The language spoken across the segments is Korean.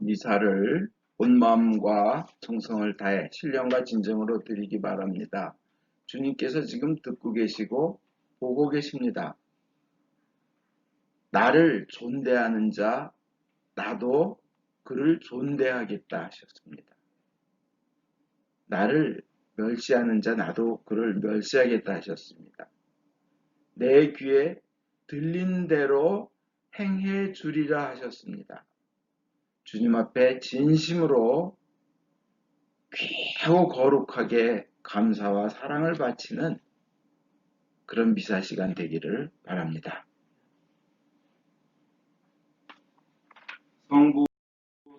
미사를 온 마음과 정성을 다해 신령과 진정으로 드리기 바랍니다. 주님께서 지금 듣고 계시고 보고 계십니다. 나를 존대하는 자, 나도 그를 존대하겠다 하셨습니다. 나를 멸시하는 자, 나도 그를 멸시하겠다 하셨습니다. 내 귀에 들린 대로 행해 주리라 하셨습니다. 주님 앞에 진심으로 귀하고 거룩하게 감사와 사랑을 바치는 그런 미사 시간 되기를 바랍니다. 성부,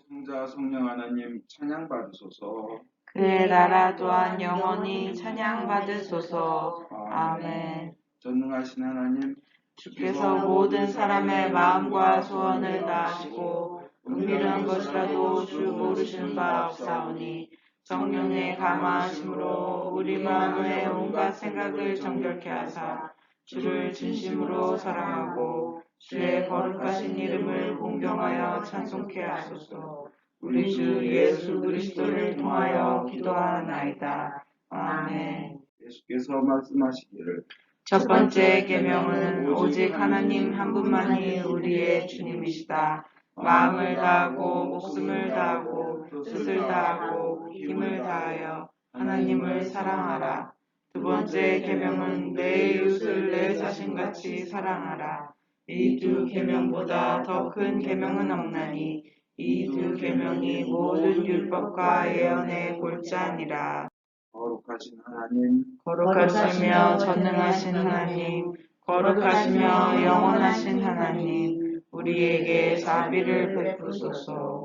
성자, 성령 하나님 찬양 받으소서. 그의 나라 또한 영원히 찬양받으소서. 아멘. 전능하신 하나님, 주께서 모든 사람의 마음과 소원을 다하시고 은밀한 것이라도 주 모르시는 바 없사오니 성령의 감화하심으로 우리 마음의 온갖 생각을 정결케 하사 주를 진심으로 사랑하고 주의 거룩하신 이름을 공경하여 찬송케 하소서. 우리 주 예수 그리스도를 통하여 기도하나이다. 아멘. 예수께서 말씀하시기를 첫 번째 계명은 오직 하나님 한 분만이 우리의 주님이시다. 마음을 다하고 목숨을 다하고 뜻을 다하고 힘을 다하여 하나님을 사랑하라. 두 번째 계명은 내 이웃을 내 자신같이 사랑하라. 이 두 계명보다 더 큰 계명은 없나니 이 두 계명이 모든 율법과 예언의 골자니라. 거룩하신 하나님, 거룩하시며 전능하신 하나님, 거룩하시며 영원하신 하나님, 우리에게 자비를 베푸소서.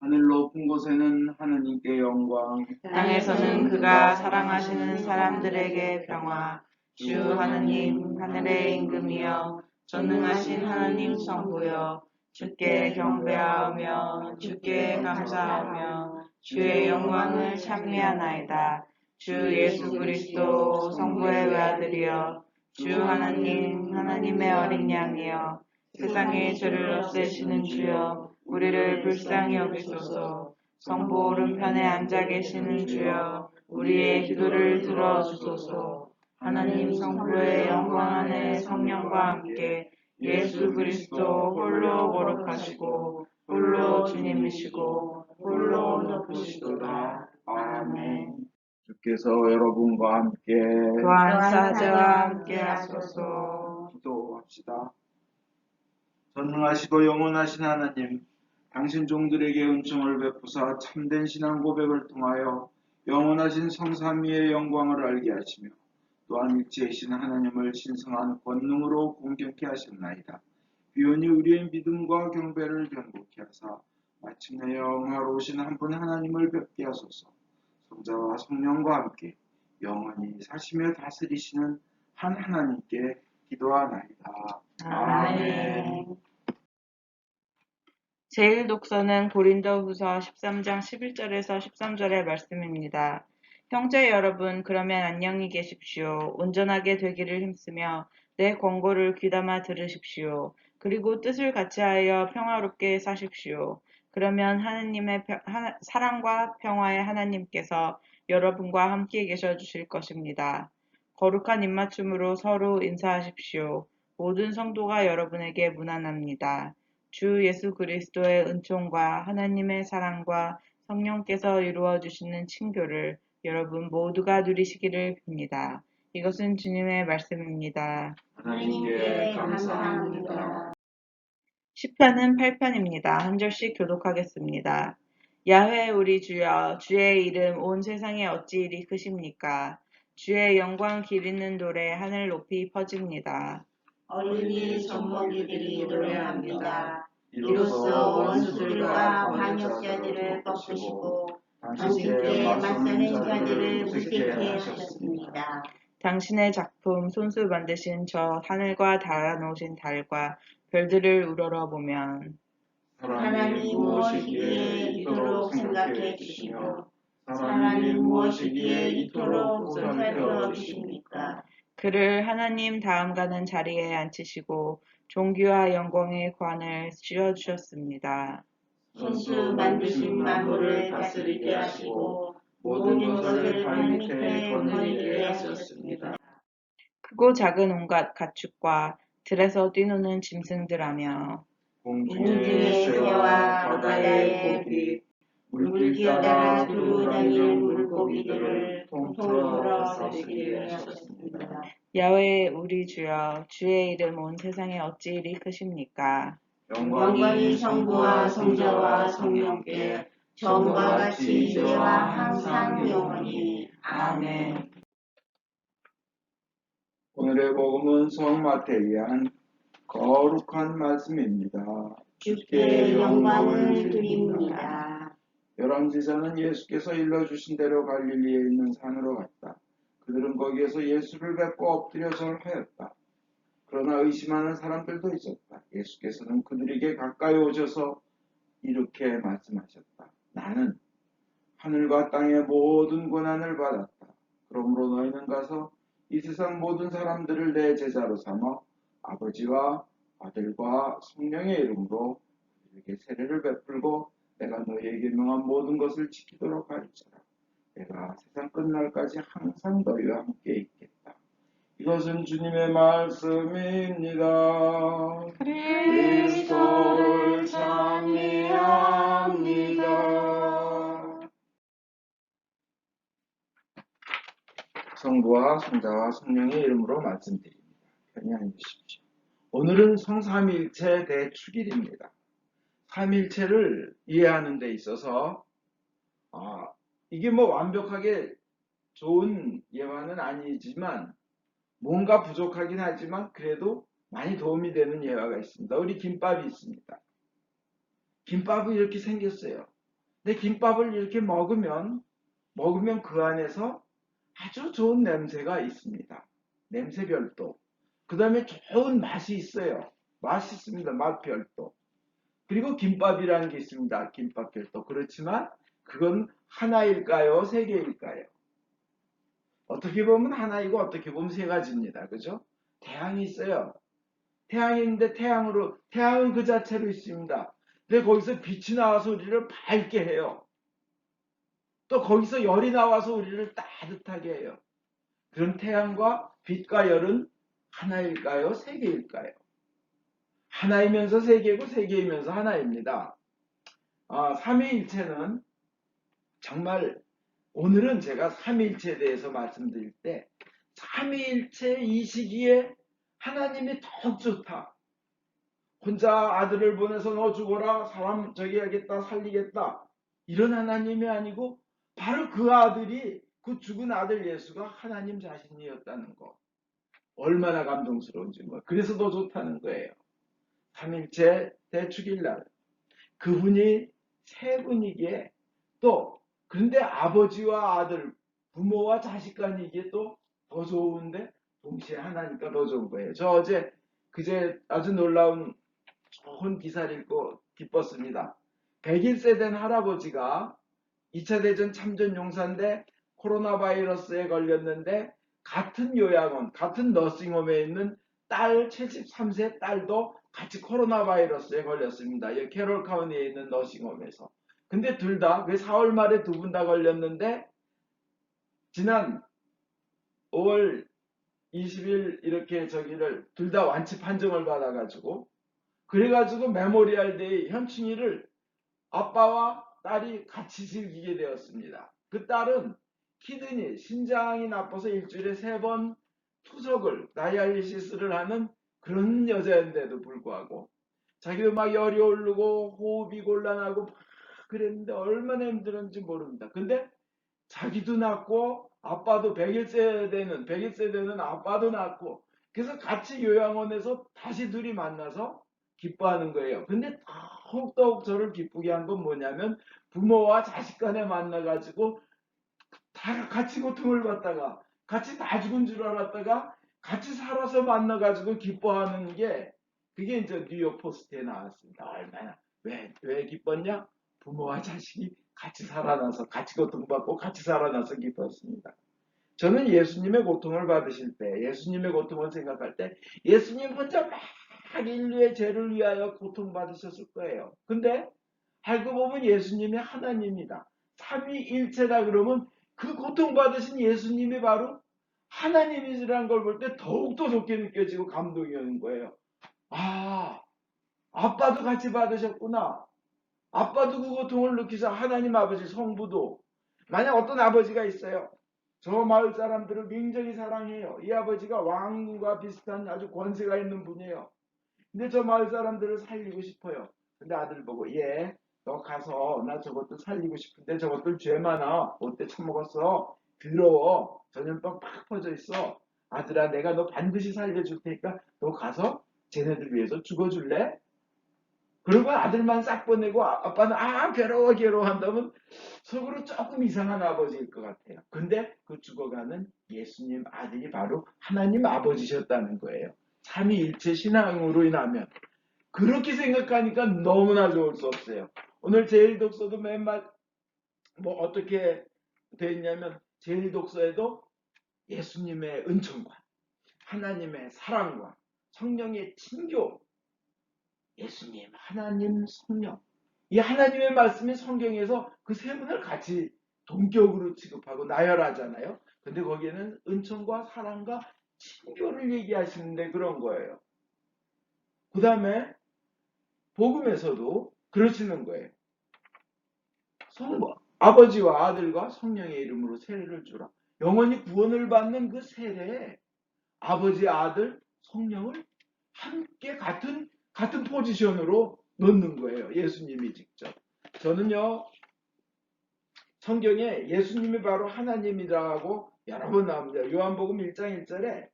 하늘 높은 곳에는 하느님께 영광, 땅에서는 그가 사랑하시는 사람들에게 평화. 주 하느님, 하늘의 임금이여, 전능하신 하나님 성부여, 주께 경배하며 주께 감사하며 주의 영광을 찬미하나이다. 주 예수 그리스도 성부의 외아들이여, 주 하나님, 하나님의 어린 양이여, 세상의 죄를 없애시는 주여, 우리를 불쌍히 여기소서. 성부 오른편에 앉아 계시는 주여, 우리의 기도를 들어주소서. 하나님 성부의 영광 안에 성령과 함께 예수 그리스도 홀로 거룩하시고 홀로 주님이시고 홀로 높으시도다. 아멘. 주께서 여러분과 함께 또한 사제와 함께 하소서. 기도합시다. 전능하시고 영원하신 하나님, 당신 종들에게 은총을 베푸사 참된 신앙 고백을 통하여 영원하신 성삼위의 영광을 알게 하시며 또한 일체이신 하나님을 신성한 권능으로 공경케 하셨나이다. 비온이 우리의 믿음과 경배를 견고케 하사 마침내 영화로우신 한 분 하나님을 뵙게 하소서. 성자와 성령과 함께 영원히 사시며 다스리시는 한 하나님께 기도하나이다. 아멘. 제1독서는 고린도후서 13장 11절에서 13절의 말씀입니다. 형제 여러분, 그러면 안녕히 계십시오. 온전하게 되기를 힘쓰며 내 권고를 귀담아 들으십시오. 그리고 뜻을 같이하여 평화롭게 사십시오. 그러면 하느님의 사랑과 평화의 하나님께서 여러분과 함께 계셔 주실 것입니다. 거룩한 입맞춤으로 서로 인사하십시오. 모든 성도가 여러분에게 문안합니다. 주 예수 그리스도의 은총과 하나님의 사랑과 성령께서 이루어 주시는 친교를 여러분 모두가 누리시기를 빕니다. 이것은 주님의 말씀입니다. 하나님께 감사합니다. 시편은 8편입니다. 한 절씩 교독하겠습니다. 야훼 우리 주여, 주의 이름 온 세상에 어찌 이리 크십니까? 주의 영광 길 있는 돌에 하늘 높이 퍼집니다. 어린이 젖먹이들이 노래합니다. 이로써 원수들과 반역자들을 꺾으시고 당신께 맞서는 자들을 무색케 하셨습니다. 당신의 작품 손수 만드신 저 하늘과 달아놓으신 달과 별들을 우러러보면 사람이 무엇이기에 이토록 생각해 주시며 사람이 무엇이기에 이토록 살펴 주십니까? 그를 하나님 다음 가는 자리에 앉히시고 존귀와 영광의 관을 씌워주셨습니다. 손수 만드신 만물을 다스리게 하시고 모든 것을 발 밑에 거느리게 하셨습니다. 크고 작은 온갖 가축과 들에서 뛰노는 짐승들하며 공중의 새와 바다의 고기, 물길 따라 두루 다니는 물고기들을 통틀어 다스리게 하셨습니다. 야훼 우리 주여, 주의 이름 온 세상에 어찌 이리 크십니까? 영광이 성부와 성자와 성령께 전과 같이 이제와 항상 영원히. 아멘. 오늘의 복음은 성마태이한 거룩한 말씀입니다. 주께 영광을 드립니다. 열왕지사는 예수께서 일러주신 대로 갈릴리에 있는 산으로 갔다. 그들은 거기에서 예수를 뵙고 엎드려 절하였다. 그러나 의심하는 사람들도 있었다. 예수께서는 그들에게 가까이 오셔서 이렇게 말씀하셨다. 나는 하늘과 땅의 모든 권한을 받았다. 그러므로 너희는 가서 이 세상 모든 사람들을 내 제자로 삼아 아버지와 아들과 성령의 이름으로 그들에게 세례를 베풀고 내가 너희에게 명한 모든 것을 지키도록 가르쳐라. 내가 세상 끝날까지 항상 너희와 함께 있겠다. 이것은 주님의 말씀입니다. 그리스도를 찬미합니다. 성부와 성자와 성령의 이름으로 말씀드립니다. 편히 앉으십시오. 오늘은 성삼일체 대축일입니다. 삼일체를 이해하는 데 있어서 이게 뭐 완벽하게 좋은 예화는 아니지만 뭔가 부족하긴 하지만 그래도 많이 도움이 되는 예화가 있습니다. 우리 김밥이 있습니다. 김밥이 이렇게 생겼어요. 근데 김밥을 이렇게 먹으면 그 안에서 아주 좋은 냄새가 있습니다. 냄새 별도. 그 다음에 좋은 맛이 있어요. 맛있습니다. 맛 별도. 그리고 김밥이라는 게 있습니다. 김밥 별도. 그렇지만 그건 하나일까요? 세 개일까요? 어떻게 보면 하나이고 어떻게 보면 세 가지입니다. 그죠? 태양이 있어요. 태양이 있는데 태양은 그 자체로 있습니다. 근데 거기서 빛이 나와서 우리를 밝게 해요. 또 거기서 열이 나와서 우리를 따뜻하게 해요. 그런 태양과 빛과 열은 하나일까요? 세 개일까요? 하나이면서 세 개고 세 개이면서 하나입니다. 삼위일체는 정말 오늘은 제가 삼위일체에 대해서 말씀드릴 때 삼위일체 이 시기에 하나님이 더욱 좋다. 혼자 아들을 보내서 너 죽어라 사람 저기 하겠다 살리겠다 이런 하나님이 아니고 바로 그 아들이 그 죽은 아들 예수가 하나님 자신이었다는 거. 얼마나 감동스러운지 뭐. 그래서 더 좋다는 거예요. 삼일체 대축일날 그분이 세 분이기에 또 그런데 아버지와 아들 부모와 자식 간이기에 또 더 좋은데 동시에 하나니까 더 좋은 거예요. 저 그제 아주 놀라운 좋은 기사를 읽고 기뻤습니다. 101세 된 할아버지가 2차 대전 참전 용사인데 코로나 바이러스에 걸렸는데 같은 요양원, 같은 너싱홈에 있는 딸 73세 딸도 같이 코로나 바이러스에 걸렸습니다. 여기 캐롤 카운티에 있는 너싱홈에서. 근데 둘 다, 4월 말에 두 분 다 걸렸는데 지난 5월 20일 이렇게 둘 다 완치 판정을 받아가지고 그래가지고 메모리얼 데이 현충일을 아빠와 딸이 같이 즐기게 되었습니다. 그 딸은 키드니, 신장이 나빠서 일주일에 3번 투석을, 다이알리시스를 하는 그런 여자인데도 불구하고 자기도 막 열이 오르고 호흡이 곤란하고 막 그랬는데 얼마나 힘들었는지 모릅니다. 근데 자기도 낳고 아빠도 101세 되는 아빠도 낳고 그래서 같이 요양원에서 다시 둘이 만나서 기뻐하는 거예요. 근데 더욱 저를 기쁘게 한 건 뭐냐면 부모와 자식 간에 만나가지고 다 같이 고통을 받다가 같이 다 죽은 줄 알았다가 같이 살아서 만나가지고 기뻐하는 게 그게 이제 뉴욕 포스트에 나왔습니다. 얼마나 왜 기뻤냐? 부모와 자식이 같이 살아나서 같이 고통받고 같이 살아나서 기뻤습니다. 저는 예수님의 고통을 받으실 때 예수님의 고통을 생각할 때 예수님 혼자 막 인류의 죄를 위하여 고통받으셨을 거예요. 근데 알고 보면 예수님이 하나님이다. 삼위일체다 그러면 그 고통받으신 예수님이 바로 하나님이시라는 걸 볼 때 더욱더 좋게 느껴지고 감동이 오는 거예요. 아, 아빠도 같이 받으셨구나. 아빠도 그 고통을 느끼자. 하나님 아버지 성부도. 만약 어떤 아버지가 있어요. 저 마을 사람들을 굉장히 사랑해요. 이 아버지가 왕과 비슷한 아주 권세가 있는 분이에요. 근데 저 마을 사람들을 살리고 싶어요. 근데 아들 보고 얘 너 가서 나 저것도 살리고 싶은데 저것들 죄 많아. 어때 처먹었어? 더러워. 전염병 팍 퍼져 있어. 아들아 내가 너 반드시 살려줄 테니까 너 가서 쟤네들 위해서 죽어줄래? 그리고 아들만 싹 보내고 아빠는 괴로워 한다면 속으로 조금 이상한 아버지일 것 같아요. 근데 그 죽어가는 예수님 아들이 바로 하나님 아버지셨다는 거예요. 삼위일체 신앙으로 인하면 그렇게 생각하니까 너무나 좋을 수 없어요. 오늘 제1독서도 맨말 뭐 어떻게 되어 있냐면 제1독서에도 예수님의 은총과 하나님의 사랑과 성령의 친교, 예수님, 하나님, 성령. 이 하나님의 말씀이 성경에서 그 세 분을 같이 동격으로 취급하고 나열하잖아요. 근데 거기에는 은총과 사랑과 친교를 얘기하시는데 그런 거예요. 그 다음에 복음에서도 그러시는 거예요. 아버지와 아들과 성령의 이름으로 세례를 주라. 영원히 구원을 받는 그 세례에 아버지, 아들, 성령을 함께 같은 포지션으로 넣는 거예요. 예수님이 직접. 저는요, 성경에 예수님이 바로 하나님이라고 여러 번 나옵니다. 요한복음 1장 1절에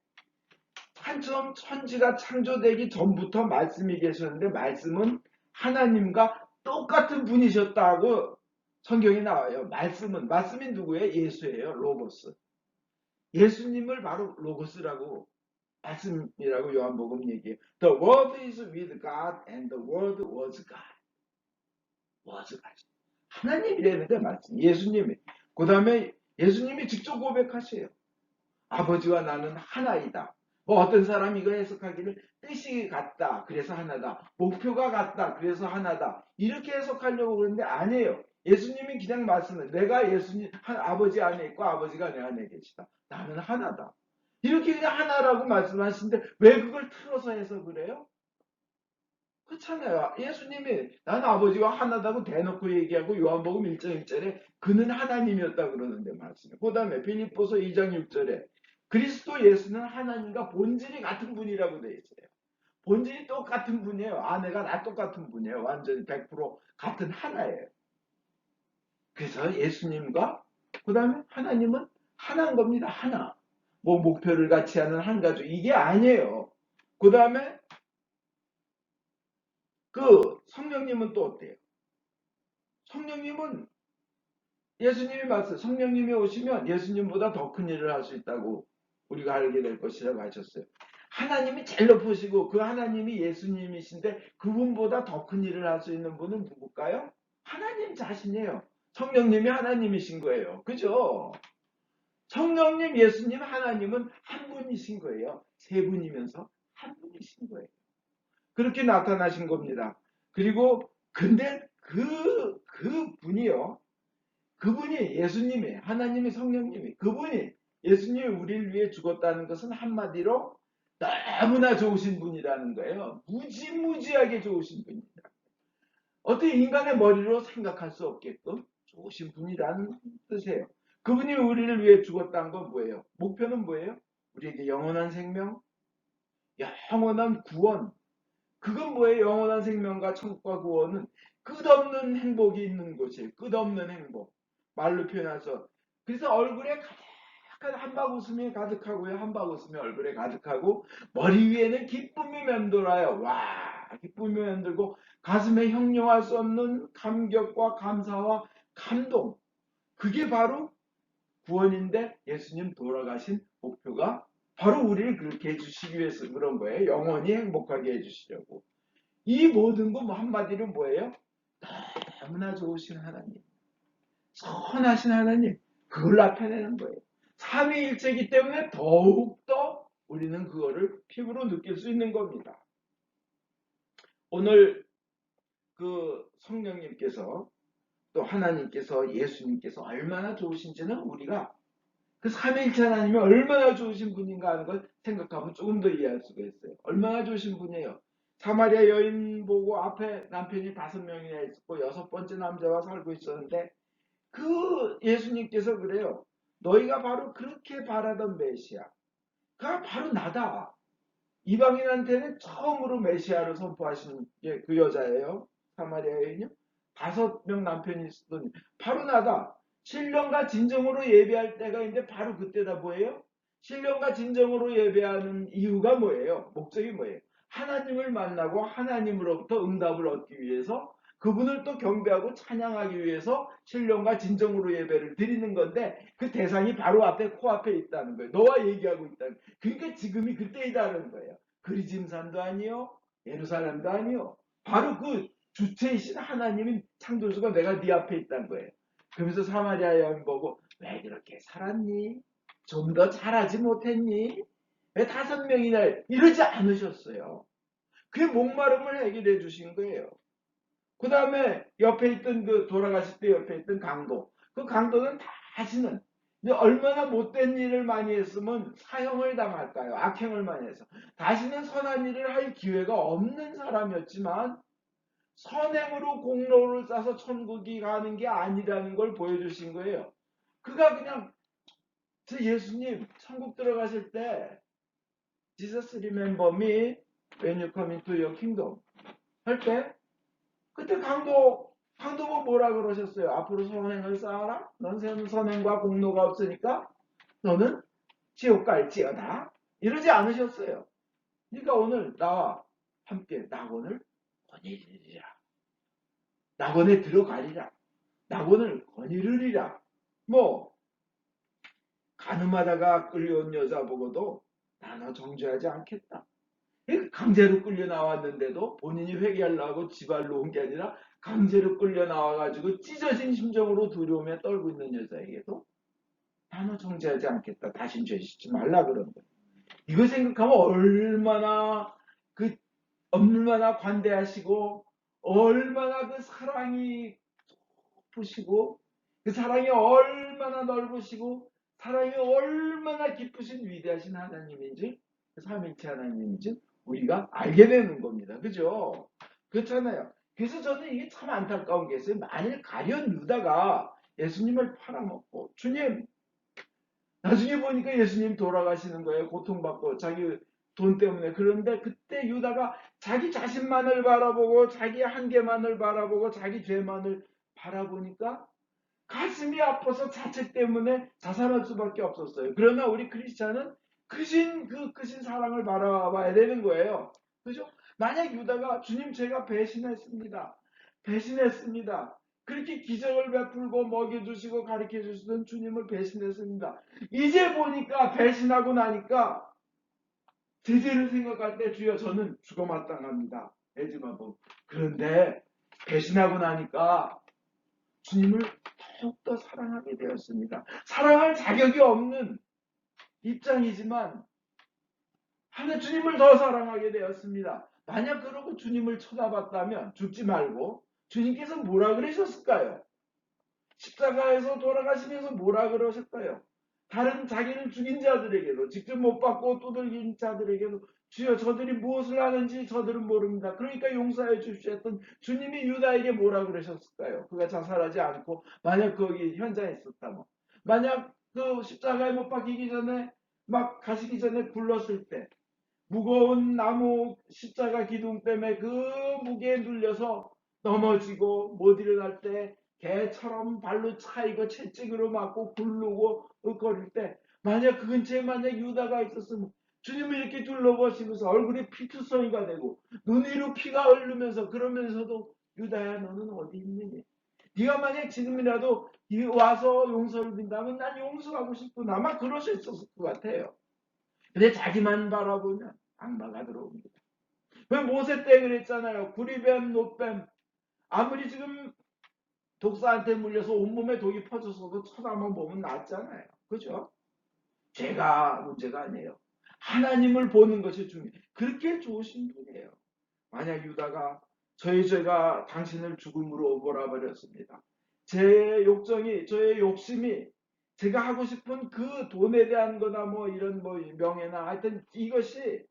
한처음 천지가 창조되기 전부터 말씀이 계셨는데 말씀은 하나님과 똑같은 분이셨다고 성경에 나와요. 말씀이 누구예요? 예수예요. 로고스. 예수님을 바로 로고스라고 말씀이라고 요한복음 얘기해요. The Word is with God and the Word was God. was God. 하나님이라는 게 말씀. 예수님이. 그 다음에 예수님이 직접 고백하세요. 아버지와 나는 하나이다. 뭐 어떤 사람이 이거 해석하기를 뜻이 같다. 그래서 하나다. 목표가 같다. 그래서 하나다. 이렇게 해석하려고 그러는데 아니에요. 예수님이 그냥 말씀을 내가 예수님 아버지 안에 있고 아버지가 내 안에 계시다. 나는 하나다. 이렇게 그냥 하나라고 말씀하시는데 왜 그걸 틀어서 해석을 해요? 그렇잖아요. 예수님이 나는 아버지와 하나다고 대놓고 얘기하고 요한복음 1장 1절에 그는 하나님이었다 그러는데 말씀이에요. 그 다음에 빌립보서 2장 6절에 그리스도 예수는 하나님과 본질이 같은 분이라고 되어 있어요. 본질이 똑같은 분이에요. 아내가 나 똑같은 분이에요. 완전히 100% 같은 하나예요. 그래서 예수님과 그 다음에 하나님은 하나인 겁니다. 하나. 뭐 목표를 같이 하는 한 가족 이게 아니에요. 그 다음에 그 성령님은 또 어때요? 성령님은 예수님이 말씀 성령님이 오시면 예수님보다 더 큰 일을 할 수 있다고 우리가 알게 될 것이라고 하셨어요. 하나님이 제일 높으시고 그 하나님이 예수님이신데 그분보다 더 큰 일을 할 수 있는 분은 누굴까요? 하나님 자신이에요. 성령님이 하나님이신 거예요. 그죠? 성령님, 예수님, 하나님은 한 분이신 거예요. 세 분이면서 한 분이신 거예요. 그렇게 나타나신 겁니다. 그리고 근데 그 분이요. 그분이 예수님이 하나님이 성령님이 그분이 예수님이 우리를 위해 죽었다는 것은 한마디로 너무나 좋으신 분이라는 거예요. 무지무지하게 좋으신 분입니다. 어떻게 인간의 머리로 생각할 수 없게끔 좋으신 분이라는 뜻이에요. 그분이 우리를 위해 죽었다는 건 뭐예요? 목표는 뭐예요? 우리에게 영원한 생명, 영원한 구원. 그건 뭐예요? 영원한 생명과 천국과 구원은 끝없는 행복이 있는 곳이에요. 끝없는 행복. 말로 표현해서. 그래서 얼굴에 가득한 한박 웃음이 가득하고요. 한박 웃음이 얼굴에 가득하고 머리 위에는 기쁨이 맴돌아요. 와, 기쁨이 맴돌고 가슴에 형용할 수 없는 감격과 감사와 감동. 그게 바로 구원인데 예수님 돌아가신 목표가 바로 우리를 그렇게 해주시기 위해서 그런 거예요. 영원히 행복하게 해주시려고. 이 모든 거 한마디로 뭐예요? 너무나 좋으신 하나님. 선하신 하나님. 그걸 나타내는 거예요. 삼위일체이기 때문에 더욱더 우리는 그거를 피부로 느낄 수 있는 겁니다. 오늘 그 그 성령님께서 또 하나님께서 예수님께서 얼마나 좋으신지는 우리가 그 삼위일체 하나님이 얼마나 좋으신 분인가 하는 걸 생각하면 조금 더 이해할 수가 있어요. 얼마나 좋으신 분이에요. 사마리아 여인 보고 앞에 남편이 5명이나 있었고 6번째 남자와 살고 있었는데 그 예수님께서 그래요. 너희가 바로 그렇게 바라던 메시아. 그가 바로 나다. 이방인한테는 처음으로 메시아를 선포하신 게 그 여자예요. 사마리아 여인이요. 5명 남편이 있었더니 바로 나다. 신령과 진정으로 예배할 때가 이제 바로 그때다. 뭐예요? 신령과 진정으로 예배하는 이유가 뭐예요? 목적이 뭐예요? 하나님을 만나고 하나님으로부터 응답을 얻기 위해서 그분을 또 경배하고 찬양하기 위해서 신령과 진정으로 예배를 드리는 건데 그 대상이 바로 앞에 코앞에 있다는 거예요. 너와 얘기하고 있다는 거예요. 그러니까 지금이 그때이다는 거예요. 그리짐산도 아니요, 예루살렘도 아니요. 바로 그 주체이신 하나님인 창조주가 내가 네 앞에 있다는 거예요. 그러면서 사마리아 여인 보고 왜 그렇게 살았니? 좀 더 잘하지 못했니? 왜 5명이나 이러지 않으셨어요. 그게 목마름을 해결해 주신 거예요. 그 다음에 옆에 있던 그 돌아가실 때 옆에 있던 강도. 그 강도는 다시는 얼마나 못된 일을 많이 했으면 사형을 당할까요? 악행을 많이 해서. 다시는 선한 일을 할 기회가 없는 사람이었지만 선행으로 공로를 쌓아서 천국이 가는 게 아니라는 걸 보여주신 거예요. 그가 그냥 저 예수님 천국 들어가실 때 Jesus remember me when you come into your kingdom 할 때 그때 강도가 뭐라 그러셨어요? 앞으로 선행을 쌓아라. 넌 선행과 공로가 없으니까 너는 지옥 갈지어다. 이러지 않으셨어요. 그러니까 오늘 나와 함께 낙원을 거니리라. 낙원에 들어가리라. 낙원을 거니르리라. 뭐 가늠하다가 끌려온 여자 보고도 나 너 정죄하지 않겠다. 강제로 끌려 나왔는데도 본인이 회개하려고 지발로 온 게 아니라 강제로 끌려 나와가지고 찢어진 심정으로 두려움에 떨고 있는 여자에게도 나 너 정죄하지 않겠다. 다신 죄 짓지 말라 그런 거예요. 이거 생각하면 얼마나 관대하시고 얼마나 그 사랑이 깊으시고 그 사랑이 얼마나 넓으시고 사랑이 얼마나 깊으신 위대하신 하나님인지 삼위일체 하나님인지 우리가 알게 되는 겁니다. 그죠? 그렇잖아요. 그래서 저는 이게 참 안타까운 게 있어요. 만일 가련 유다가 예수님을 팔아먹고 주님 나중에 보니까 예수님 돌아가시는 거예요. 고통받고 자기 돈 때문에. 그런데 그때 유다가 자기 자신만을 바라보고 자기 한계만을 바라보고 자기 죄만을 바라보니까 가슴이 아파서 자책 때문에 자살할 수밖에 없었어요. 그러나 우리 크리스찬은 크신 사랑을 바라봐야 되는 거예요. 그죠? 만약 유다가 주님 제가 배신했습니다. 그렇게 기적을 베풀고 먹여주시고 가르쳐주시던 주님을 배신했습니다. 이제 보니까 배신하고 나니까 제재를 생각할 때 주여 저는 죽어 마땅합니다. 에즈마보. 그런데 배신하고 나니까 주님을 더욱더 사랑하게 되었습니다. 사랑할 자격이 없는 입장이지만 하나 주님을 더 사랑하게 되었습니다. 만약 그러고 주님을 쳐다봤다면 죽지 말고 주님께서 뭐라 그러셨을까요? 십자가에서 돌아가시면서 뭐라 그러셨어요? 다른 자기는 죽인 자들에게도 직접 못 받고 두들긴 자들에게도 주여 저들이 무엇을 하는지 저들은 모릅니다. 그러니까 용서해 주십시오 했던 주님이 유다에게 뭐라 그러셨을까요? 그가 자살하지 않고 만약 거기 현장에 있었다면 만약 그 십자가에 못 박히기 전에 막 가시기 전에 굴렀을 때 무거운 나무 십자가 기둥 때문에 그 무게에 눌려서 넘어지고 못 일어날 때 개처럼 발로 차이고 채찍으로 맞고 굴르고 거릴 때 만약 그 근처에 만약 유다가 있었으면 주님을 이렇게 둘러보시면서 얼굴이 피투성이가 되고 눈 위로 피가 흐르면서 그러면서도 유다야 너는 어디 있느냐 네가 만약 지금이라도 와서 용서를 빈다면 난 용서하고 싶구나 아마 그럴 수 있었을 것 같아요. 근데 자기만 바라보면 악마가 들어옵니다. 왜 모세 때 그랬잖아요. 구리뱀 노뱀 아무리 지금 독사한테 물려서 온몸에 독이 퍼졌어도 쳐다만 보면 낫잖아요. 그죠? 죄가 문제가 아니에요. 하나님을 보는 것이 중요해요. 그렇게 좋으신 분이에요. 만약 유다가 저의 죄가 당신을 죽음으로 몰아버렸습니다. 제 욕정이, 저의 욕심이, 제가 하고 싶은 그 돈에 대한 거나 뭐 이런 뭐 명예나 하여튼 이것이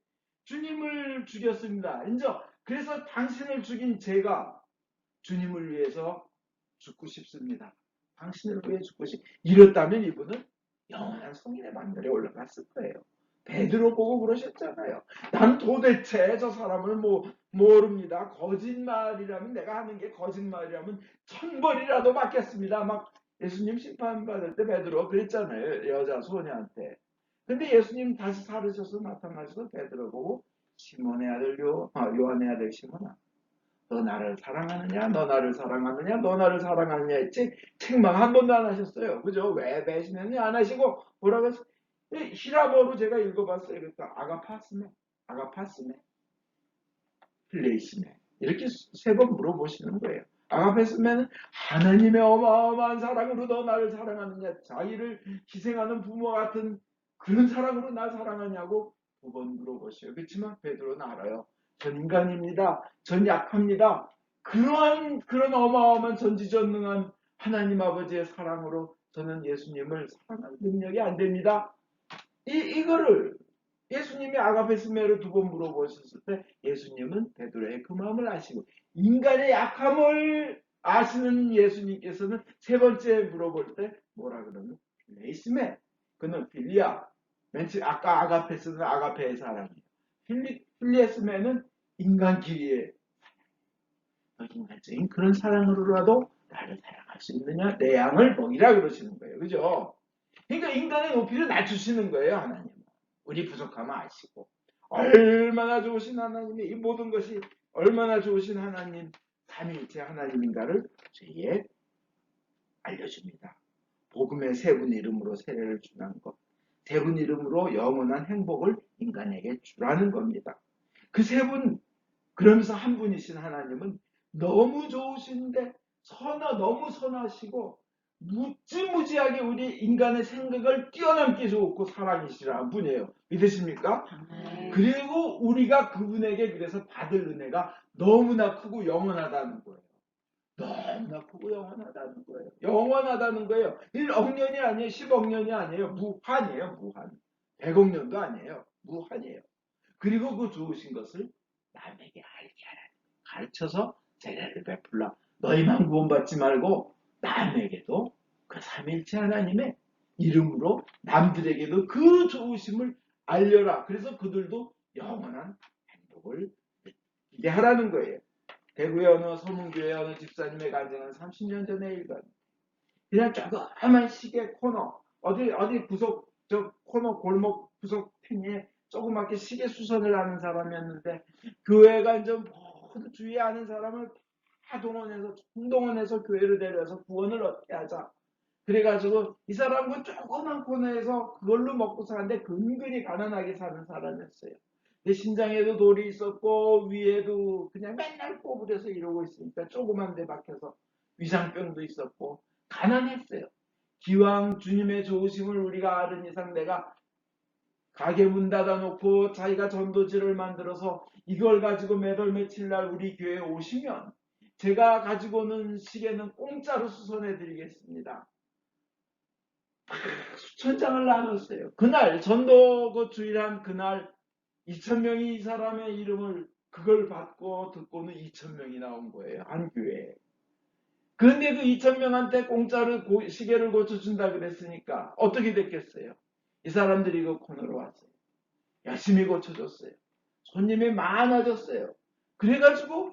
주님을 죽였습니다. 인정. 그래서 당신을 죽인 제가 주님을 위해서 죽고 싶습니다. 당신을 위해 죽고 이렇다면 이분은 영원한 성인의 반열에 올라갔을 거예요. 베드로 보고 그러셨잖아요. 난 도대체 저 사람을 모릅니다. 거짓말이라면, 내가 하는 게 거짓말이라면 천벌이라도 받겠습니다. 막 예수님 심판받을 때 베드로가 그랬잖아요. 여자 소녀한테. 근데 예수님 다시 살으셔서 나타나셔서 베드로 보고 시몬의 아들 요한의 아들 시몬아, 너 나를 사랑하느냐? 너 나를 사랑하느냐? 너 나를 사랑하느냐 했지 책망 한 번도 안 하셨어요. 그죠? 왜 배신했냐 안 하시고 뭐라고 했어요? 히라보로 제가 읽어봤어요. 그러니까 아가파스메, 필레이시메 이렇게 세 번 물어보시는 거예요. 아가파스메는 하나님의 어마어마한 사랑으로 너 나를 사랑하느냐? 자기를 희생하는 부모 같은 그런 사랑으로 날 사랑하냐고 두 번 물어보셔요. 그렇지만 베드로는 알아요. 전 인간입니다. 전 약합니다. 그런 어마어마한 전지전능한 하나님 아버지의 사랑으로 저는 예수님을 사랑할 능력이 안 됩니다. 이거를 예수님이 아가페스메를 두 번 물어보셨을 때 예수님은 베드로의 그 마음을 아시고 인간의 약함을 아시는 예수님께서는 세 번째 물어볼 때 뭐라 그러면 레이스메, 그는 필리아, 아까 아가페스는 아가페의 사랑이에요. 필리에스메는 인간끼리의 인간적인 그런 사랑으로라도 나를 사랑할 수 있느냐, 내 양을 먹이라 그러시는 거예요. 그죠? 그러니까 인간의 높이를 낮추시는 거예요. 하나님은 우리 부족함을 아시고 얼마나 좋으신 하나님이, 이 모든 것이 얼마나 좋으신 하나님, 삼위일체 하나님인가를 저희에 알려줍니다. 복음의 세 분 이름으로 세례를 주는 것, 세 분 이름으로 영원한 행복을 인간에게 주라는 겁니다. 그 세 분, 그러면서 한 분이신 하나님은 너무 좋으신데 너무 선하시고 무지무지하게 우리 인간의 생각을 뛰어넘게 좋고 사랑이시라는 분이에요. 믿으십니까? 그리고 우리가 그분에게 그래서 받을 은혜가 너무나 크고 영원하다는 거예요. 너무나 크고 영원하다는 거예요. 영원하다는 거예요. 1억 년이 아니에요. 10억 년이 아니에요. 무한이에요. 무한. 100억 년도 아니에요. 무한이에요. 그리고 그 좋으신 것을 남에게 알게 하라. 가르쳐서 세례를 베풀라. 너희만 구원받지 말고 남에게도 그 삼일체 하나님의 이름으로 남들에게도 그 좋으심을 알려라. 그래서 그들도 영원한 행복을 느끼게 하라는 거예요. 대구의 어느 서문교회 어느 집사님의 간증은 30년 전에 읽은 그냥 조그만 시계 코너 어디 구석 저 코너 골목 구석 팽이에 조그맣게 시계 수선을 하는 사람이었는데 교회가 이제 모두 주위에 아는 사람을 다 동원해서 교회를 데려서 구원을 얻게 하자. 그래가지고 이 사람은 조그만 코너에서 그걸로 먹고 사는데 근근히 가난하게 사는 사람이었어요. 근데 신장에도 돌이 있었고 위에도 그냥 맨날 꼬부려서 이러고 있으니까 조그만 데 박혀서 위장병도 있었고 가난했어요. 기왕 주님의 좋으심을 우리가 아는 이상 내가 가게 문 닫아놓고 자기가 전도지를 만들어서 이걸 가지고 매달 며칠 날 우리 교회에 오시면 제가 가지고 오는 시계는 공짜로 수선해드리겠습니다. 수천 장을 나눴어요. 그날 전도 그 주일한 그날 2,000명이 이 사람의 이름을 그걸 받고 듣고는 2,000명이 나온 거예요. 한 교회에. 그런데 그 2,000명한테 공짜로 시계를 고쳐준다 그랬으니까 어떻게 됐겠어요? 이 사람들이 그 코너로 왔어요. 열심히 고쳐줬어요. 손님이 많아졌어요. 그래가지고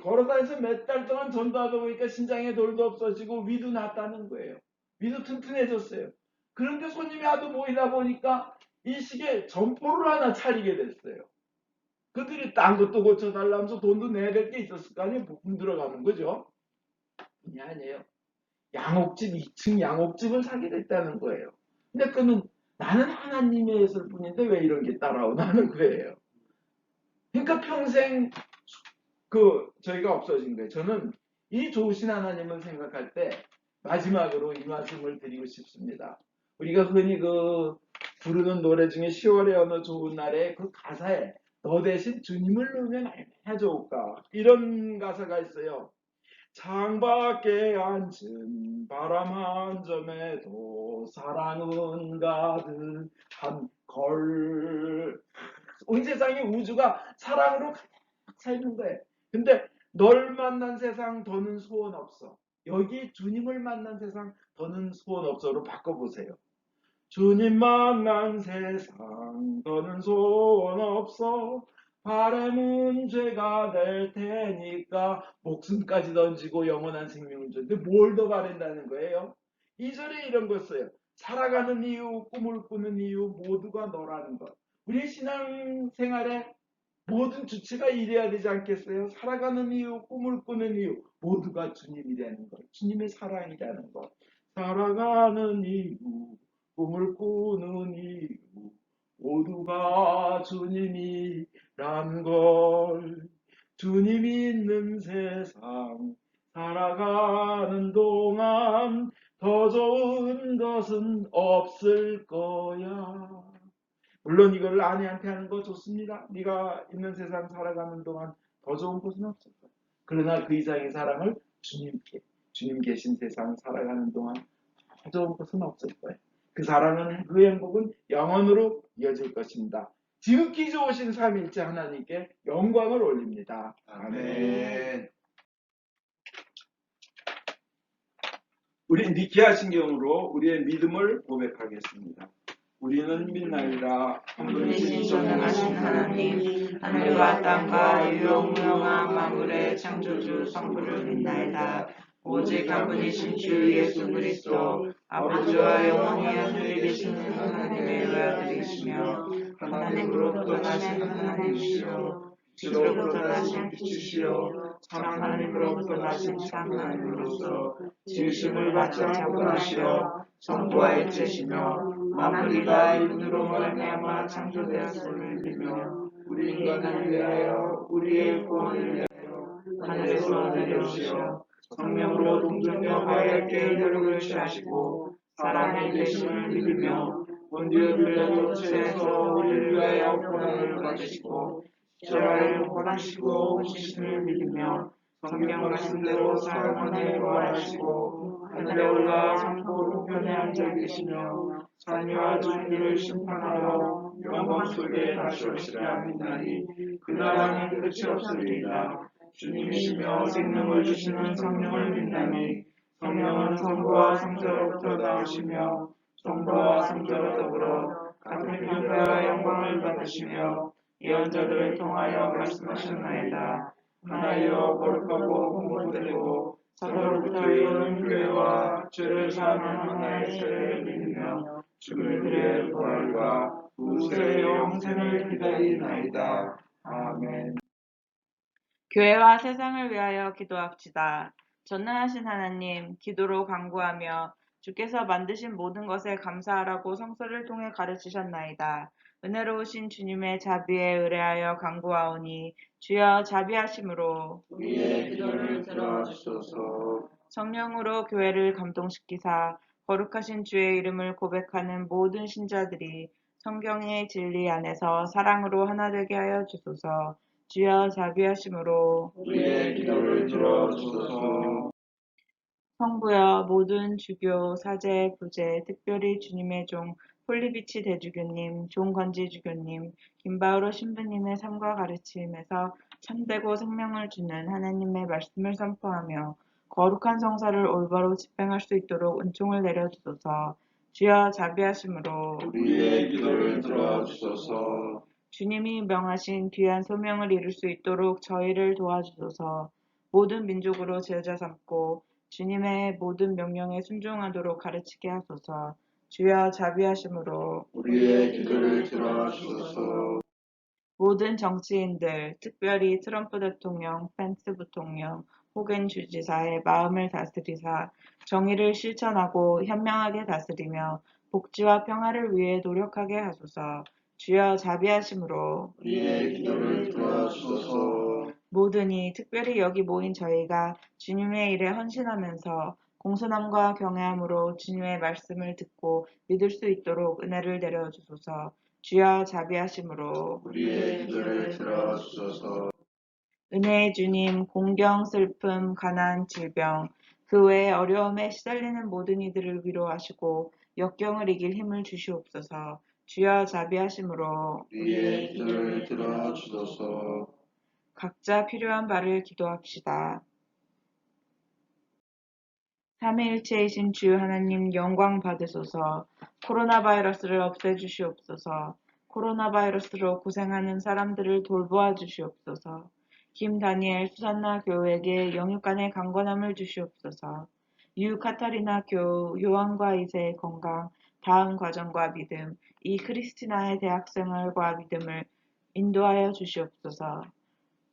걸어다니면서 몇 달 동안 전도하다 보니까 신장에 돌도 없어지고 위도 났다는 거예요. 위도 튼튼해졌어요. 그런데 손님이 하도 모이다 보니까 이 시계 점포를 하나 차리게 됐어요. 그들이 딴 것도 고쳐달라면서 돈도 내야 될 게 있었을 거 아니에요. 부품 들어가는 거죠. 그게 아니에요. 2층 양옥집을 사게 됐다는 거예요. 근데 그는 나는 하나님의 예술 뿐인데 왜 이런 게 따라오나는 거예요. 그러니까 평생 저희가 없어진 거예요. 저는 이 좋으신 하나님을 생각할 때 마지막으로 이 말씀을 드리고 싶습니다. 우리가 흔히 부르는 노래 중에 10월의 어느 좋은 날에 그 가사에 너 대신 주님을 넣으면 얼마나 좋을까. 이런 가사가 있어요. 창밖에 앉은 바람 한 점에도 사랑은 가득한 걸. 온 세상의 우주가 사랑으로 가득 차 있는 거예요. 근데 널 만난 세상 더는 소원 없어. 여기 주님을 만난 세상 더는 소원 없어로 바꿔보세요. 주님 만난 세상 더는 소원 없어. 바람은 죄가 될 테니까 목숨까지 던지고 영원한 생명을 줬는데 뭘 더 바란다는 거예요? 2절에 이런 거 써요. 살아가는 이유, 꿈을 꾸는 이유 모두가 너라는 것. 우리 신앙생활에 모든 주체가 이래야 되지 않겠어요? 살아가는 이유, 꿈을 꾸는 이유 모두가 주님이라는 것. 주님의 사랑이라는 것. 살아가는 이유, 꿈을 꾸는 이유 모두가 주님이란 걸. 주님이 있는 세상 살아가는 동안 더 좋은 것은 없을 거야. 물론 이거를 아내한테 하는 거 좋습니다. 네가 있는 세상 살아가는 동안 더 좋은 것은 없을 거야. 그러나 그 이상의 사랑을 주님 계신 세상 살아가는 동안 더 좋은 것은 없을 거예요. 그 사랑은, 그 행복은 영원으로 이어질 것입니다. 지극히 좋으신 삼위일체 하나님께 영광을 올립니다. 아멘. 우리 니케아 신경으로 우리의 믿음을 고백하겠습니다. 우리는 믿나이다. 한 분이신 전능하신 하나님, 하늘과 땅과 유용무용한 만물의 창조주 성부를 믿나이다. 오직 한 분이신 주 예수 그리스도, 아버지와 영원히 하늘에 계시는 하나님의 외아들이시며 하나님으로부터 나신 하나님이시요 빛으로부터 나신 빛이시요 참 하나님으로부터 나신 참 하나님으로서 지으심을 받지 않고 나시어 성부와 일체시며 만물이 다 이분으로 말미암아 창조되었음을 믿으며 우리 인간을 위하여 우리의 구원을 위하여 하늘에서 내려오시어 성령으로 동정녀 마리아께 혈육을 취하시고 사람이 되심을 믿으며 본디오 빌라도 체에서 우리를 위하여 고난을 받으시고 십자가에 못 박히시고 오시심을 믿으며 성경 말씀대로 사흘만에 부활하시고 하늘에 올라 성부 우편에 앉아 계시며 산이와 죽기를 심판하러 영광 속에 다시 오시리라 믿나니 그 나라는 끝이 없으리이다. 주님이시며 생명을 주시는 성령을 믿나니 성령은 성부와 성자로부터 나오시며 성부와 성자로 더불어 같은 교회와 영광을 받으시며 예언자들을 통하여 말씀하셨나이다. 하나여 거룩하고 공고되고 사도로부터 이르는 교회와 죄를 사하는 하나의 세례를 믿으며 죽은 그의 부활과 후세의 영생을 기다리나이다. 아멘. 교회와 세상을 위하여 기도합시다. 전능하신 하나님, 기도로 간구하며 주께서 만드신 모든 것에 감사하라고 성서를 통해 가르치셨나이다. 은혜로우신 주님의 자비에 의뢰하여 간구하오니 주여 자비하심으로 우리의 기도를 들어주소서. 성령으로 교회를 감동시키사 거룩하신 주의 이름을 고백하는 모든 신자들이 성경의 진리 안에서 사랑으로 하나 되게 하여 주소서. 주여 자비하심으로 우리의 기도를 들어주소서. 성부여 모든 주교, 사제, 부제, 특별히 주님의 종 폴리비치 대주교님, 종건지 주교님, 김바우로 신부님의 삶과 가르침에서 참되고 생명을 주는 하나님의 말씀을 선포하며 거룩한 성사를 올바로 집행할 수 있도록 은총을 내려주소서. 주여 자비하심으로 우리의 기도를 들어주소서. 주님이 명하신 귀한 소명을 이룰 수 있도록 저희를 도와주소서. 모든 민족으로 제자 삼고 주님의 모든 명령에 순종하도록 가르치게 하소서. 주여 자비하심으로 우리의 기도를 들어주소서. 모든 정치인들, 특별히 트럼프 대통령, 펜스 부통령, 호겐 주지사의 마음을 다스리사 정의를 실천하고 현명하게 다스리며 복지와 평화를 위해 노력하게 하소서. 주여 자비하심으로 우리의 기도를 들어주소서. 모든이 특별히 여기 모인 저희가 주님의 일에 헌신하면서 공손함과 경외함으로 주님의 말씀을 듣고 믿을 수 있도록 은혜를 내려주소서. 주여 자비하심으로 우리의 기도를 들어주소서. 은혜의 주님, 공경, 슬픔, 가난, 질병, 그 외에 어려움에 시달리는 모든 이들을 위로하시고 역경을 이길 힘을 주시옵소서. 주여 자비하심으로 우리의 기도를 들어주소서. 각자 필요한 바를 기도합시다. 삼위일체이신 주 하나님 영광 받으소서. 코로나 바이러스를 없애주시옵소서. 코로나 바이러스로 고생하는 사람들을 돌보아 주시옵소서. 김다니엘 수산나 교우에게 영육간의 강건함을 주시옵소서. 유카타리나 교우 요한과 이세의 건강, 다음 과정과 믿음, 이 크리스티나의 대학생활과 믿음을 인도하여 주시옵소서.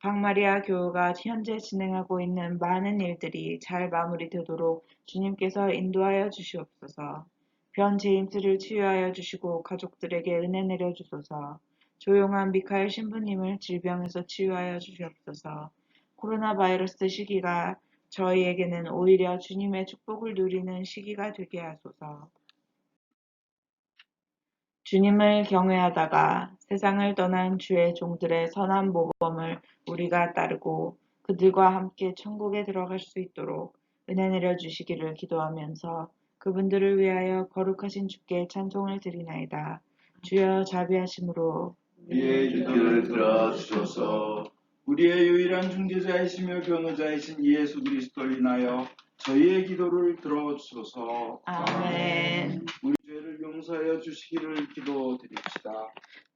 박마리아 교우가 현재 진행하고 있는 많은 일들이 잘 마무리되도록 주님께서 인도하여 주시옵소서. 변 제임스를 치유하여 주시고 가족들에게 은혜 내려주소서. 조용한 미카엘 신부님을 질병에서 치유하여 주시옵소서. 코로나 바이러스 시기가 저희에게는 오히려 주님의 축복을 누리는 시기가 되게 하소서. 주님을 경외하다가 세상을 떠난 주의 종들의 선한 모범을 우리가 따르고 그들과 함께 천국에 들어갈 수 있도록 은혜 내려주시기를 기도하면서 그분들을 위하여 거룩하신 주께 찬송을 드리나이다. 주여 자비하심으로 우리의 기도를 들어주소서. 우리의 유일한 중재자이시며 변호자이신 예수 그리스도를 인하여 저희의 기도를 들어주소서. 아멘. 우리 죄를 용서하여 주시기를 기도드립시다.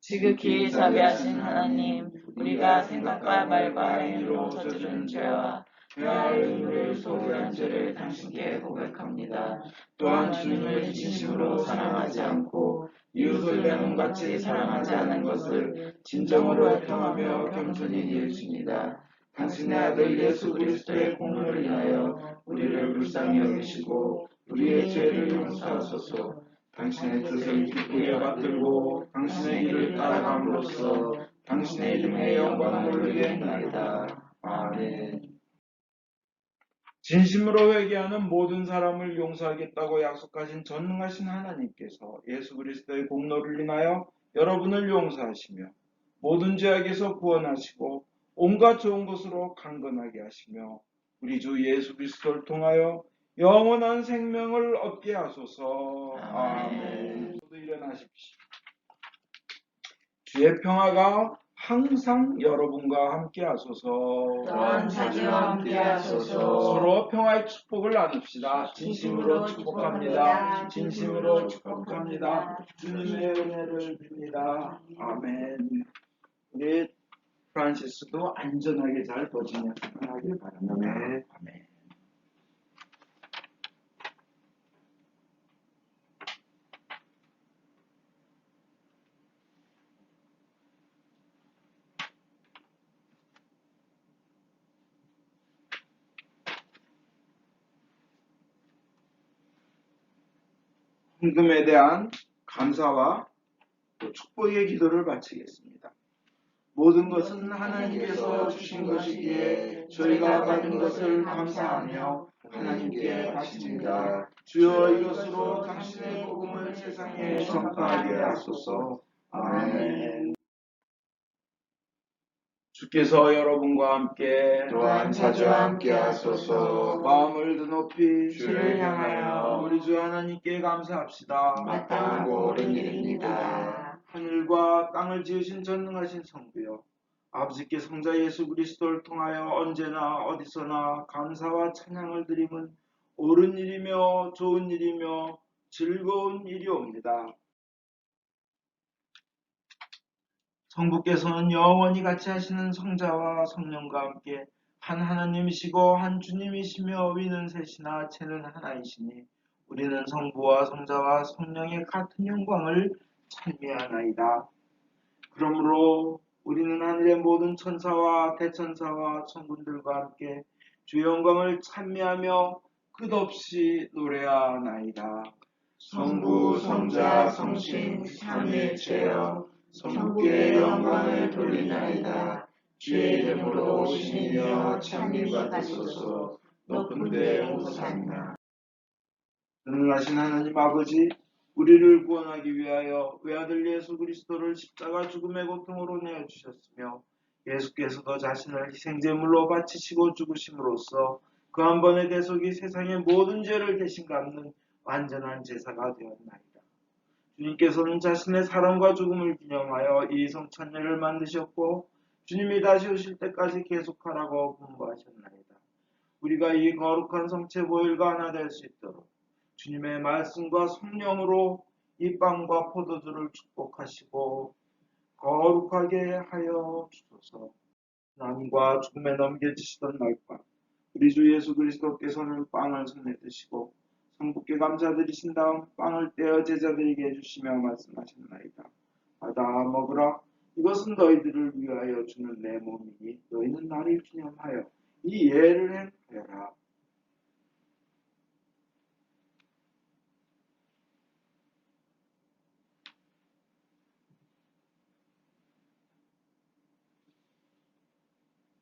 지극히 자비하신 하나님, 우리가 생각과 말과 행위로 저지른 죄와 회할 의무를 소홀한 죄를 당신께 고백합니다. 또한 주님을 진심으로 사랑하지 않고 이웃을 내 몸같이 사랑하지 않은 것을 진정으로 애통하며 겸손히 이으십니다. 당신의 아들 예수 그리스도의 공로를 인하여 우리를 불쌍히 여기시고 우리의 죄를 용서하소서. 당신의 뜻을 기쁘게 받들고 당신의 길을 따라감으로써 당신의 이름의 영광을 돌리게 했나이다. 아멘. 진심으로 회개하는 모든 사람을 용서하겠다고 약속하신 전능하신 하나님께서 예수 그리스도의 공로를 인하여 여러분을 용서하시며 모든 죄악에서 구원하시고 온갖 좋은 것으로 강건하게 하시며 우리 주 예수 그리스도를 통하여 영원한 생명을 얻게 하소서. 아멘. 모두 일어나십시오. 주의 평화가 항상 여러분과 함께 하소서. 또한 자녀와 함께 하소서. 서로 평화의 축복을 나눕시다. 진심으로 축복합니다. 진심으로 축복합니다. 주님의 은혜를 빕니다. 아멘. 우리 프란시스도 안전하게 잘 도착하길 바랍니다. 아멘. 헌금에 대한 감사와 또 축복의 기도를 바치겠습니다. 모든 것은 하나님께서 주신 것이기에 저희가 받은 것을 감사하며 하나님께 바칩니다. 주여 이것으로 당신의 복음을 세상에 전파하게 하소서. 아멘. 주께서 여러분과 함께 또한 자주와 함께 하소서. 마음을 더 높이 주를 향하여 우리 주 하나님께 감사합시다. 마땅하고 옳은 일입니다. 하늘과 땅을 지으신 전능하신 성부여, 아버지께 성자 예수 그리스도를 통하여 언제나 어디서나 감사와 찬양을 드림은 옳은 일이며 좋은 일이며 즐거운 일이옵니다. 성부께서는 영원히 같이 하시는 성자와 성령과 함께 한 하나님이시고 한 주님이시며 위는 셋이나 체는 하나이시니 우리는 성부와 성자와 성령의 같은 영광을 찬미하나이다. 그러므로 우리는 하늘의 모든 천사와 대천사와 천군들과 함께 주의 영광을 찬미하며 끝없이 노래하나이다. 성부, 성자, 성신, 삼위일체여 성부께 영광을 돌리나이다. 주의 이름으로 오시니며 참미 받으소서. 높은 데 호산나. 전능하신 하나님 아버지, 우리를 구원하기 위하여 외아들 예수 그리스도를 십자가 죽음의 고통으로 내어주셨으며 예수께서도 자신을 희생제물로 바치시고 죽으심으로써 그 한 번의 대속이 세상의 모든 죄를 대신 갚는 완전한 제사가 되었나이다. 주님께서는 자신의 사랑과 죽음을 기념하여 이 성찬례를 만드셨고 주님이 다시 오실 때까지 계속하라고 분부하셨나이다. 우리가 이 거룩한 성체 보혈과 하나 될 수 있도록 주님의 말씀과 성령으로 이 빵과 포도주를 축복하시고 거룩하게 하여 주소서. 난과 죽음에 넘겨지시던 날밤 우리 주 예수 그리스도께서는 빵을 손에 드시고 성부께 감사드리신 다음 빵을 떼어 제자들에게 주시며 말씀하셨나이다. 받아 먹으라. 이것은 너희들을 위하여 주는 내 몸이니 너희는 나를 기념하여 이 예를 행하여라.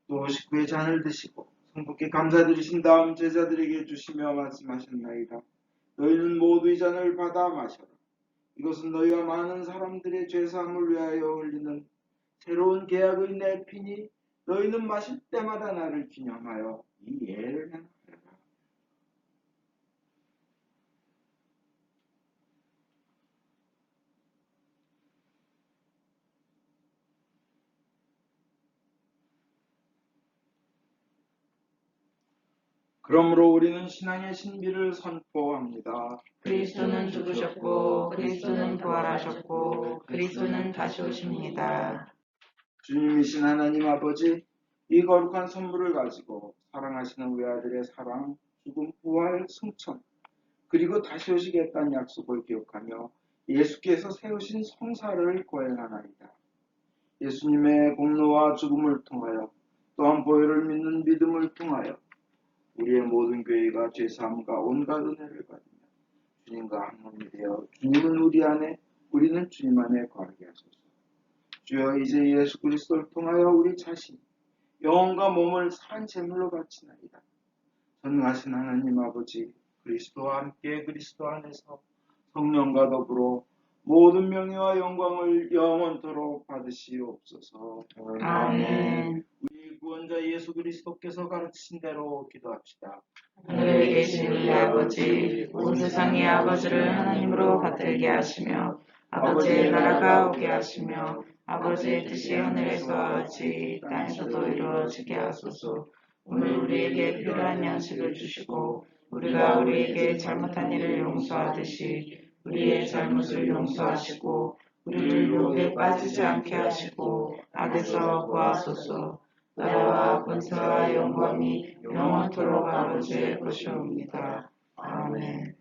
또 식후에 잔을 드시고 성부께 감사드리신 다음 제자들에게 주시며 말씀하셨나이다. 너희는 모두 이 잔을 받아 마셔라. 이것은 너희와 많은 사람들의 죄사함을 위하여 흘리는 새로운 계약의 내 피니 너희는 마실 때마다 나를 기념하여 이 예를 행하여라. 그러므로 우리는 신앙의 신비를 선포합니다. 그리스도는 죽으셨고 그리스도는 부활하셨고 그리스도는 다시 오십니다. 주님이신 하나님 아버지, 이 거룩한 선물을 가지고 사랑하시는 외아들의 사랑, 죽음, 부활, 승천, 그리고 다시 오시겠다는 약속을 기억하며 예수께서 세우신 성사를 고행하나이다. 예수님의 공로와 죽음을 통하여 또한 보혈을 믿는 믿음을 통하여 우리의 모든 교회가 죄사함과 온갖 은혜를 받으며 주님과 한 몸이 되어 주님은 우리 안에 우리는 주님 안에 거하게 하소서. 주여 이제 예수 그리스도를 통하여 우리 자신 영혼과 몸을 산 제물로 바치나이다. 전능하신 하나님 아버지 그리스도와 함께 그리스도 안에서 성령과 더불어 모든 명예와 영광을 영원토록 받으시옵소서. 아멘. 우리 구원자 예수 그리스도께서 가르치신 대로 기도합시다. 하늘에 계신 우리 아버지, 온 세상의 아버지를 하나님으로 받들게 하시며 아버지의 나라가 오게 하시며 아버지의 뜻이 하늘에서와 같이 땅에서도 이루어지게 하소서. 오늘 우리에게 필요한 양식을 주시고 우리가 우리에게 잘못한 일을 용서하듯이 우리의 잘못을 용서하시고 우리를 유혹에 빠지지 않게 하시고 악에서 구하소서. 나라와 권세와 영광이 영원토록 아버지의 것이옵니다. 아멘.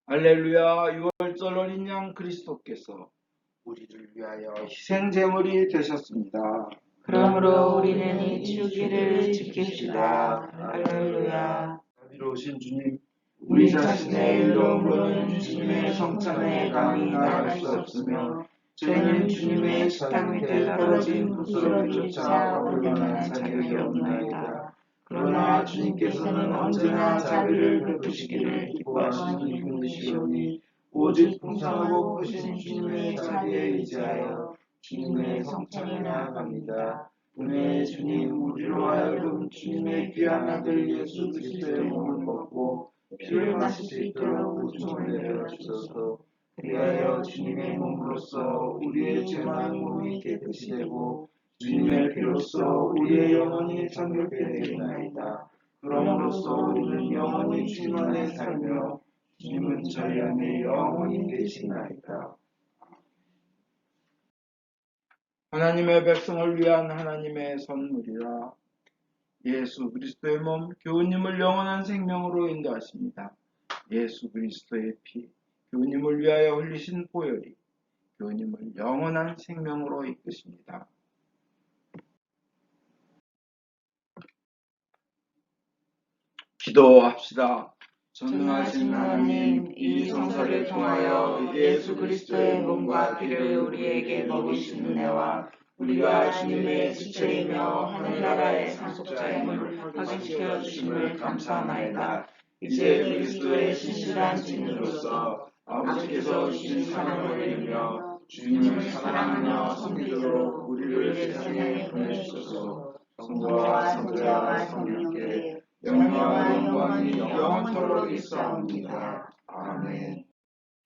할렐루야. 6월절 어린 양 그리스도께서 우리를 위하여 희생제물이 되셨습니다. 그러므로 우리는 이 주기를 지킵시다. 할렐루야. 자비로우신 주님, 우리 자신의 의로움으로는 주님의 성찬에 감히 나아갈 수 없으며 저희는 주님의 식탁 밑에 떨어진 부스러기조차 얻을 만한 자격이 없나이다. 그러나 주님께서는 언제나 자비를 베푸시기를 기뻐하시는 분이시오니 오직 풍성하고 크신 주님의 자비에 의지하여 주님의 성찬에 나아갑니다. 은혜의 주님, 우리로 하여금 주님의 귀한 아들 예수 그리스도의 몸을 먹고 피를 마실 수 있도록 부종을 내려주소서. 그리하여 주님의 몸으로써 우리의 죄 많은 몸이 깨끗이 되고 주님의 피로써 우리의 영혼이 정결케 되나이다. 그럼으로써 우리는 영원히 주님 안에 살며 주님은 저희 안에 영원히 계시나이다. 하나님의 백성을 위한 하나님의 선물이라. 예수 그리스도의 몸 교우님을 영원한 생명으로 인도하십니다. 예수 그리스도의 피 교우님을 위하여 흘리신 보혈이 교우님을 영원한 생명으로 이끄십니다. 기도합시다. 전능하신 하나님, 이 성서를 통하여 예수 그리스도의 몸과 피를 우리에게 먹이신 은혜와 우리가 주님의 지체이며 하늘나라의 상속자임을 확인시켜 주심을 감사하나이다. 이제 그리스도의 신실한 증인으로서 아버지께서 주신 사랑을 들으며 주님을 사랑하며 섬기도록 우리를 세상에 보내주소서. 성부와 성자와 성령께 영광과 영광이 영원토록 있사옵니다. 아멘.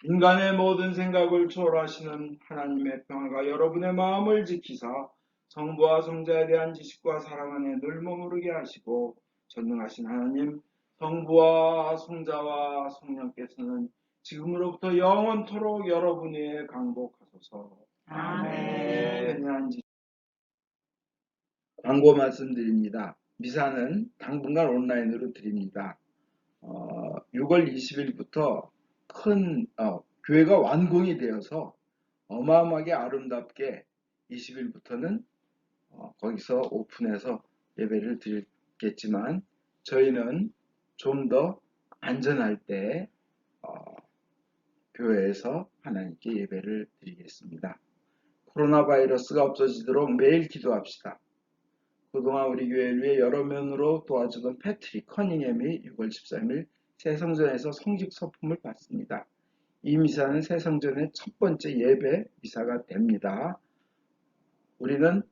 인간의 모든 생각을 초월하시는 하나님의 평화가 여러분의 마음을 지키사 성부와 성자에 대한 지식과 사랑 안에 늘 머무르게 하시고, 전능하신 하나님 성부와 성자와 성령께서는 지금으로부터 영원토록 여러분 위에 강복하소서. 아멘. 광고 말씀드립니다. 미사는 당분간 온라인으로 드립니다. 6월 20일부터 큰 교회가 완공이 되어서 어마어마하게 아름답게 20일부터는 거기서 오픈해서 예배를 드리겠지만, 저희는 좀 더 안전할 때 교회에서 하나님께 예배를 드리겠습니다. 코로나 바이러스가 없어지도록 매일 기도합시다. 그동안 우리 교회를 위해 여러 면으로 도와주던 패트릭 커닝햄이 6월 13일 새성전에서 성직 서품을 받습니다. 이 미사는 새성전의 첫 번째 예배 미사가 됩니다. 우리는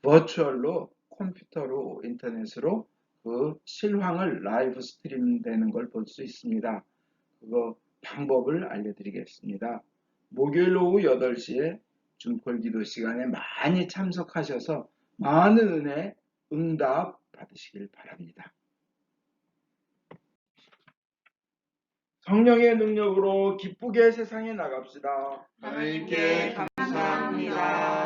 버추얼로 컴퓨터로 인터넷으로 그 실황을 라이브 스트림 되는 걸 볼 수 있습니다. 그거 방법을 알려드리겠습니다. 목요일 오후 8시에 중콜 기도 시간에 많이 참석하셔서 많은 은혜, 응답 받으시길 바랍니다. 성령의 능력으로 기쁘게 세상에 나갑시다. 하나님께 감사합니다.